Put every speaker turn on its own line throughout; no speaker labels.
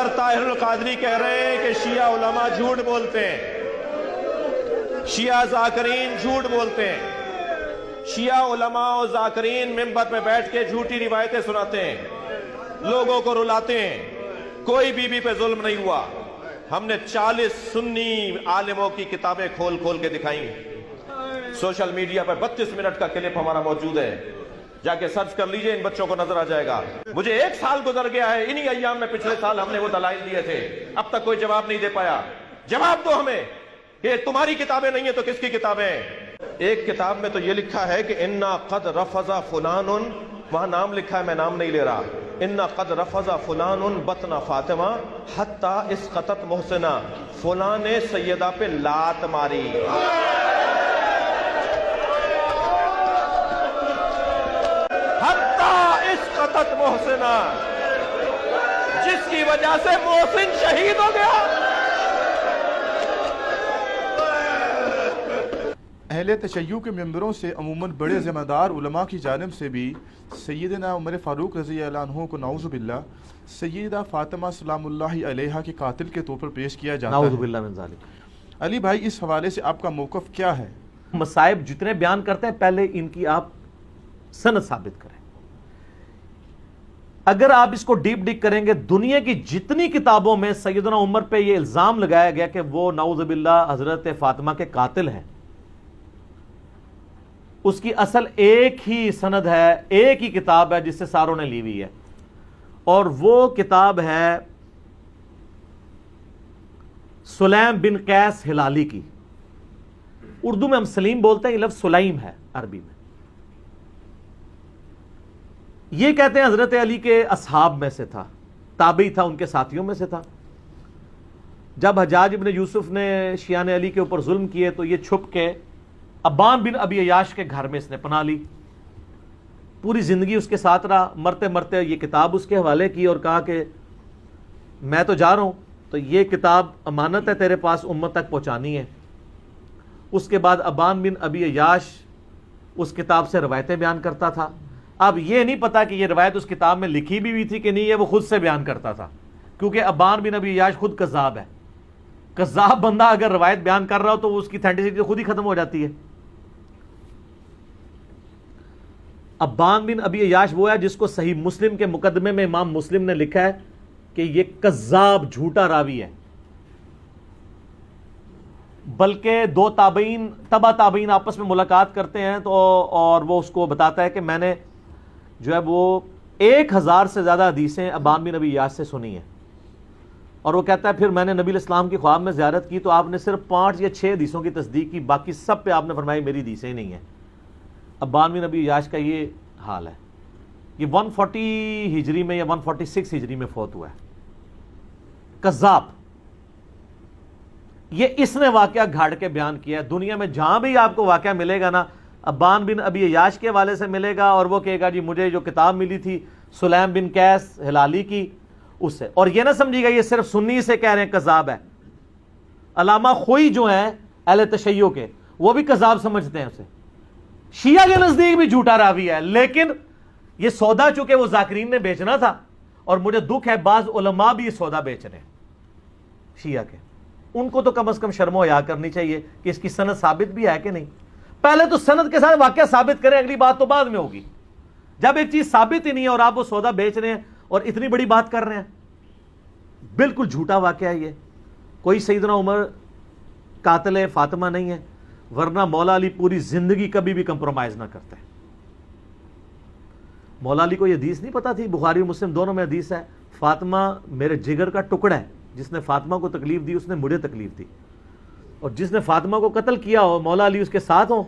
Doctor Tahir al-Qadri کہہ رہے ہیں کہ شیعہ علماء جھوٹ بولتے ہیں، شیعہ ذاکرین جھوٹ بولتے ہیں، شیعہ علماء و ذاکرین منبر پہ بیٹھ کے جھوٹی روایتیں سناتے ہیں، لوگوں کو رلاتے ہیں۔ کوئی بی بی پہ ظلم نہیں ہوا۔ ہم نے 40 سنی عالموں کی کتابیں کھول کھول کے دکھائیں۔ سوشل میڈیا پر 32 منٹ کا کلپ ہمارا موجود ہے، جا کے سرچ کر لیجئے، ان بچوں کو نظر آ جائے گا۔ مجھے 1 سال گزر گیا ہے، انہی ایام میں پچھلے سال ہم نے وہ دلائل دیے تھے، اب تک کوئی جواب نہیں دے پایا۔ جواب دو ہمیں کہ تمہاری کتابیں نہیں ہیں تو کس کی کتابیں ہیں؟ ایک کتاب میں تو یہ لکھا ہے کہ اِنَّا قَدْ رَفَضَ فُلَانٌ، وہاں نام لکھا ہے، میں نام نہیں لے رہا، اِنَّا قَدْ رَفَضَ فُلَانٌ بَطْنَ فاطمہ حَتَّى اِسْقَطَتْ مُحْسِنَا، فلاں نے سیدہ پہ لات ماری۔ حَتَّى اِسْقَطَتْ مُحْسِنَا، جس کی وجہ سے محسن شہید ہو گیا۔
اہل تشیع کے ممبروں سے عموماً بڑے ذمہ دار علماء کی جانب سے بھی سیدنا عمر فاروق رضی اللہ عنہ کو نعوذ باللہ سیدہ فاطمہ سلام اللہ علیہا کے قاتل کے طور پر پیش کیا جاتا ہے۔
نعوذ باللہ من ذالک۔
علی بھائی، اس حوالے سے آپ کا موقف کیا ہے؟
مصائب جتنے بیان کرتے ہیں پہلے ان کی آپ سند ثابت کریں۔ اگر آپ اس کو ڈیپ ڈگ کریں گے، دنیا کی جتنی کتابوں میں سیدنا عمر پہ یہ الزام لگایا گیا کہ وہ نعوذ باللہ حضرت فاطمہ کے قاتل ہیں، اس کی اصل ایک ہی سند ہے، ایک ہی کتاب ہے جس سے ساروں نے لی ہوئی ہے، اور وہ کتاب ہے سلیم بن قیس ہلالی کی۔ اردو میں ہم سلیم بولتے ہیں، یہ لفظ سلیم ہے عربی میں۔ یہ کہتے ہیں حضرت علی کے اصحاب میں سے تھا، تابعی تھا، ان کے ساتھیوں میں سے تھا۔ جب حجاج ابن یوسف نے شیعان علی کے اوپر ظلم کیے تو یہ چھپ کے ابان بن ابی عیاش کے گھر میں اس نے پناہ لی، پوری زندگی اس کے ساتھ رہا۔ مرتے مرتے یہ کتاب اس کے حوالے کی اور کہا کہ میں تو جا رہا ہوں، تو یہ کتاب امانت ہے تیرے پاس، امت تک پہنچانی ہے۔ اس کے بعد ابان بن ابی عیاش اس کتاب سے روایتیں بیان کرتا تھا۔ اب یہ نہیں پتا کہ یہ روایت اس کتاب میں لکھی بھی ہوئی تھی کہ نہیں ہے، وہ خود سے بیان کرتا تھا، کیونکہ ابان بن ابی عیاش خود کذاب ہے۔ کذاب بندہ اگر روایت بیان کر رہا ہو تو اس کی اتھینٹسٹی خود ہی ختم ہو جاتی ہے۔ ابان بن ابی عیاش وہ ہے جس کو صحیح مسلم کے مقدمے میں امام مسلم نے لکھا ہے کہ یہ کذاب، جھوٹا راوی ہے۔ بلکہ 2 تابعین، تبع تابعین آپس میں ملاقات کرتے ہیں تو اور وہ اس کو بتاتا ہے کہ میں نے جو ہے وہ 1000 سے زیادہ حدیثیں ابان بن ابی عیاش سے سنی ہیں، اور وہ کہتا ہے پھر میں نے نبی علیہ السلام کی خواب میں زیارت کی تو آپ نے صرف 5 یا 6 حدیثوں کی تصدیق کی، باقی سب پہ آپ نے فرمایا میری حدیثیں ہی نہیں ہیں۔ ابان بن ابی عیاش کا یہ حال ہے۔ یہ 140 ہجری میں یا 146 ہجری میں فوت ہوا ہے۔ کذاب۔ یہ اس نے واقعہ گھاڑ کے بیان کیا ہے۔ دنیا میں جہاں بھی آپ کو واقعہ ملے گا نا، ابان بن ابی عیاش کے حوالے سے ملے گا، اور وہ کہے گا جی مجھے جو کتاب ملی تھی سلیم بن قیس ہلالی کی، اس سے۔ اور یہ نہ سمجھیے گا یہ صرف سنی سے کہہ رہے ہیں کذاب ہے۔ علامہ خوئی جو ہیں اہل تشیع کے، وہ بھی کذاب سمجھتے ہیں اسے۔ شیعہ کے نزدیک بھی جھوٹا راوی ہے، لیکن یہ سودا چونکہ وہ ذاکرین نے بیچنا تھا، اور مجھے دکھ ہے بعض علماء بھی یہ سودا بیچ رہے ہیں شیعہ کے۔ ان کو تو کم از کم شرم و حیا کرنی چاہیے کہ اس کی سند ثابت بھی ہے کہ نہیں۔ پہلے تو سند کے ساتھ واقعہ ثابت کریں، اگلی بات تو بعد میں ہوگی۔ جب ایک چیز ثابت ہی نہیں ہے اور آپ وہ سودا بیچ رہے ہیں اور اتنی بڑی بات کر رہے ہیں، بالکل جھوٹا واقعہ ہے یہ۔ کوئی سیدنا عمر قاتل فاطمہ نہیں ہے، ورنہ مولا علی پوری زندگی کبھی بھی کمپرومائز نہ کرتے۔ مولا علی کو یہ حدیث نہیں پتا تھی، بخاری و مسلم دونوں میں حدیث ہے، فاطمہ میرے جگر کا ٹکڑا ہے، جس نے فاطمہ کو تکلیف دی اس نے مجھے تکلیف دی، اور جس نے فاطمہ کو قتل کیا ہو مولا علی اس کے ساتھ ہوں،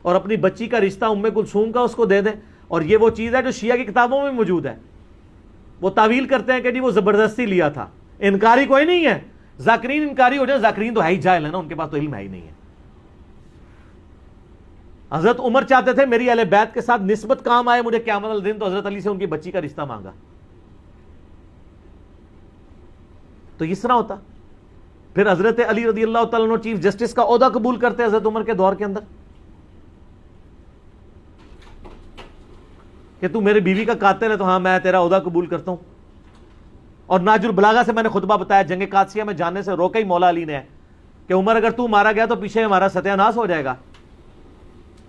اور اپنی بچی کا رشتہ ام کلثوم کا اس کو دے دیں۔ اور یہ وہ چیز ہے جو شیعہ کی کتابوں میں موجود ہے۔ وہ تعویل کرتے ہیں کہ جی وہ زبردستی لیا تھا، انکاری کوئی نہیں ہے۔ ذاکرین انکاری ہو جائے، ذاکرین تو ہے ہی جاہل ہے نا، ان کے پاس تو علم ہے ہی نہیں ہے۔ حضرت عمر چاہتے تھے میری اہل بیت کے ساتھ نسبت کام آئے مجھے قیامت الدین، تو حضرت علی سے ان کی بچی کا رشتہ مانگا۔ تو اس طرح ہوتا۔ پھر حضرت علی رضی اللہ تعالیٰ عنہ چیف جسٹس کا عہدہ قبول کرتے حضرت عمر کے دور کے اندر کہ تو میرے بیوی کا قاتل ہے تو ہاں میں تیرا عہدہ قبول کرتا ہوں۔ اور ناج البلاغہ سے میں نے خطبہ بتایا جنگ قادسیہ میں جانے سے روکا ہی مولا علی نے ہے کہ عمر اگر تو مارا گیا تو پیچھے ہمارا ستیہ ناش ہو جائے گا.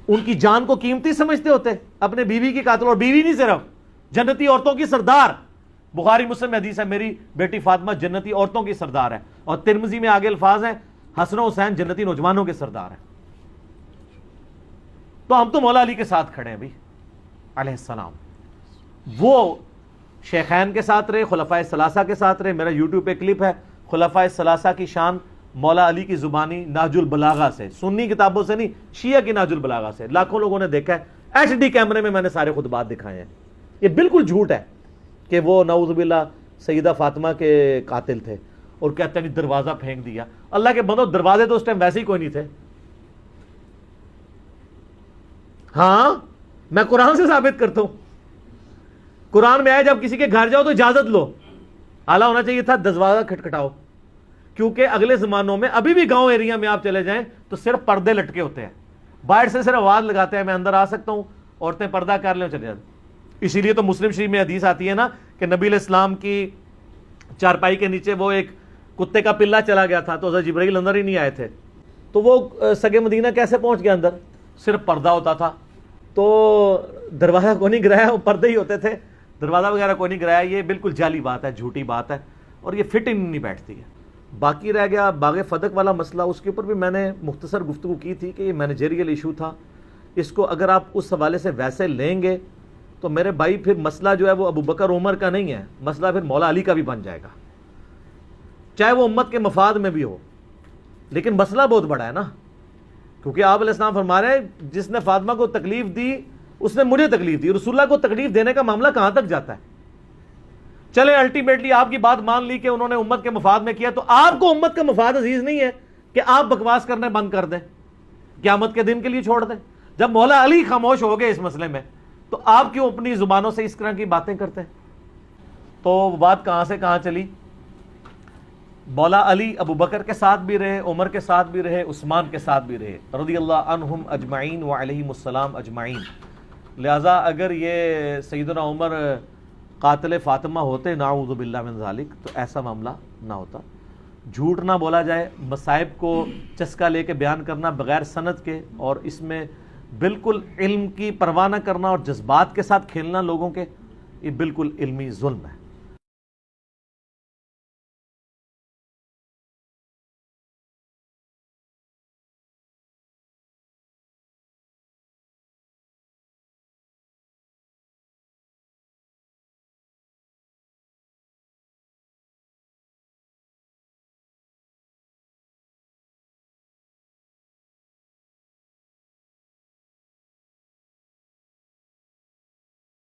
ان کی جان کو قیمتی سمجھتے ہوتے, اپنے بیوی کی قاتل, اور بیوی نہیں صرف, جنتی عورتوں کی سردار. بخاری مسلم میں حدیث ہے میری بیٹی فاطمہ جنتی عورتوں کی سردار ہے, اور ترمذی میں آگے الفاظ ہیں حسن و حسین جنتی نوجوانوں کے سردار ہیں. تو ہم تو مولا علی کے ساتھ کھڑے ہیں بھائی علیہ السلام. وہ شیخین کے ساتھ رہے, خلفائے ثلاثہ کے ساتھ رہے. میرا یوٹیوب پہ کلپ ہے خلفائے ثلاثہ کی شان مولا علی کی زبانی نہج البلاغہ سے, سنی کتابوں سے نہیں, شیعہ کی نہج البلاغہ سے. لاکھوں لوگوں نے دیکھا ہے, ایچ ڈی کیمرے میں نے سارے خطبات دکھائے ہیں. یہ بالکل جھوٹ ہے کہ وہ نعوذ باللہ سیدہ فاطمہ کے قاتل تھے اور کہتے ہیں دروازہ پھینک دیا. اللہ کے بندو, دروازے تو اس ٹائم ویسے ہی کوئی نہیں تھے. ہاں میں قرآن سے ثابت کرتا ہوں, قرآن میں آیا جب کسی کے گھر جاؤ تو اجازت لو. اعلیٰ ہونا چاہیے تھا دروازہ کھٹکھٹاؤ, کیونکہ اگلے زمانوں میں ابھی بھی گاؤں ایریا میں آپ چلے جائیں تو صرف پردے لٹکے ہوتے ہیں, باہر سے صرف آواز لگاتے ہیں میں اندر آ سکتا ہوں, عورتیں پردہ کر لیں چلے جاتے. اسی لیے تو مسلم شریف میں حدیث آتی ہے نا کہ نبی علیہ السلام کی چارپائی کے نیچے وہ ایک کتے کا پلہ چلا گیا تھا تو حضرت جبرائیل اندر ہی نہیں آئے تھے. تو وہ سگے مدینہ کیسے پہنچ گیا اندر؟ صرف پردہ ہوتا تھا. تو دروازہ کو نہیں گرایا, وہ پردے ہی ہوتے تھے, دروازہ وغیرہ کو نہیں گرایا. یہ بالکل جعلی بات ہے, جھوٹی بات ہے, اور یہ فٹ ان نہیں بیٹھتی ہے. باقی رہ گیا باغ فدق والا مسئلہ, اس کے اوپر بھی میں نے مختصر گفتگو کی تھی کہ یہ مینیجریل ایشو تھا. اس کو اگر آپ اس حوالے سے ویسے لیں گے تو میرے بھائی پھر مسئلہ جو ہے وہ ابو بکر عمر کا نہیں ہے, مسئلہ پھر مولا علی کا بھی بن جائے گا, چاہے وہ امت کے مفاد میں بھی ہو. لیکن مسئلہ بہت بڑا ہے نا, کیونکہ آپ علیہ السلام فرما رہے ہیں جس نے فاطمہ کو تکلیف دی اس نے مجھے تکلیف دی. رسول اللہ کو تکلیف دینے کا معاملہ کہاں تک جاتا ہے؟ چلے الٹیمیٹلی آپ کی بات مان لی کہ انہوں نے امت کے مفاد میں کیا, تو آپ کو امت کا مفاد عزیز نہیں ہے کہ آپ بکواس کرنے بند کر دیں, قیامت کے دن کے لیے چھوڑ دیں. جب مولا علی خاموش ہو گئے اس مسئلے میں تو آپ کیوں اپنی زبانوں سے اس طرح کی باتیں کرتے ہیں؟ تو بات کہاں سے کہاں چلی. مولا علی ابو بکر کے ساتھ بھی رہے, عمر کے ساتھ بھی رہے, عثمان کے ساتھ بھی رہے, رضی اللہ عنہم اجمعین وعلیہم السلام اجمعین. لہٰذا اگر یہ سیدنا عمر قاتل فاطمہ ہوتے نعوذ باللہ من ذالک تو ایسا معاملہ نہ ہوتا. جھوٹ نہ بولا جائے, مصائب کو چسکا لے کے بیان کرنا بغیر سند کے, اور اس میں بالکل علم کی پرواہ نہ کرنا اور جذبات کے ساتھ کھیلنا لوگوں کے, یہ بالکل علمی ظلم ہے.